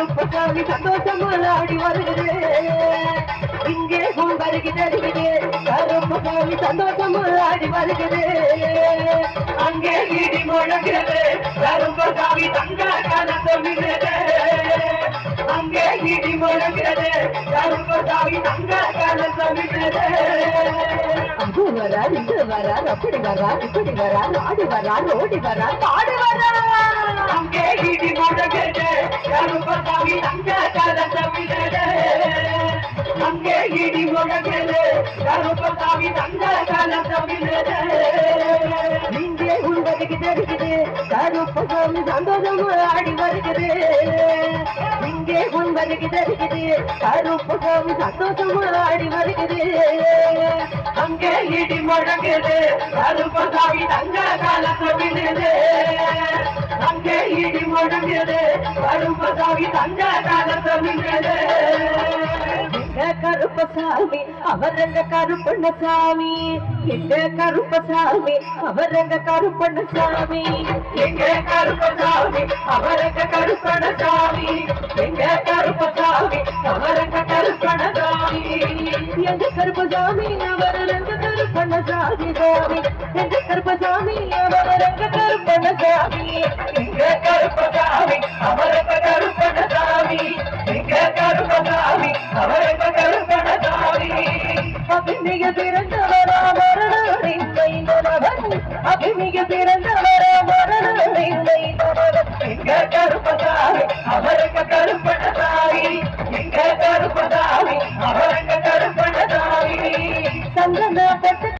கருப்பசாமி சந்தோஷமாக ஆடி வருகிறது இங்கே வருகிறது கருப்பசாமி சந்தோஷமாக ஆடி வருகிறது அங்கே இடி முழங்குகிறது கருப்பசாமி தங்க கலந்துகிறது அங்கே இடி முழங்குகிறது கருப்பசாமி தங்க கலந்துகிறது அது வரார் இது வரார் அப்படி வரார் இப்படி வரார் ஆடி வரார் ஓடி வரார் பாடி வரார் அங்கே இடி முழங்குகிறது கருப்பசாமி தங்க கலந்துகிறது அங்கே இடி முழங்குகிறது கருப்பசாமி தங்க கலந்துகிறது இங்கே உள்வதற்கு தெரிகிறது கருப்பசாமி சந்தோஷமாக ஆடி வருகிறது இங்கே உள்வதற்கு தெரிகிறது கருப்பசாமி சந்தோஷமாக ஆடி வருகிறது அங்கே இடி முழங்குகிறது கருப்பசாமி தங்க கலந்துகிறது அங்கே இடி முழங்குகிறது கருப்பசாமி தங்க கலந்துகிறது கருப்பசாமி அவரங்க கருப்பண்ணசாமி எங்க கருப்பசாமி அவரங்க கருப்பண்ணசாமி எங்க கருப்பசாமி அவரங்க கருப்பண்ணசாமி எங்க கருப்பசாமி அவரங்க கருப்பண்ணசாமி எங்க கருப்பசாமி அவரங்க கருப்பண்ணசாமி சாமி எங்க கருப்பசாமி அவரங்க கருப்பண்ணசாமி எங்க கருப்பசாமி அவரங்க கருப்பண்ணசாமி எங்க கருப்பசாமி அவரங்க அபிமிக பிறந்தவரா மரணவன் அபிமிக பிறந்தவரா மரணவன் எங்க கருப்பசாமி அவரங்க கருப்பண்ணசாமி எங்க கருப்பசாமி அவரங்க கருப்பண்ணசாமி சந்தன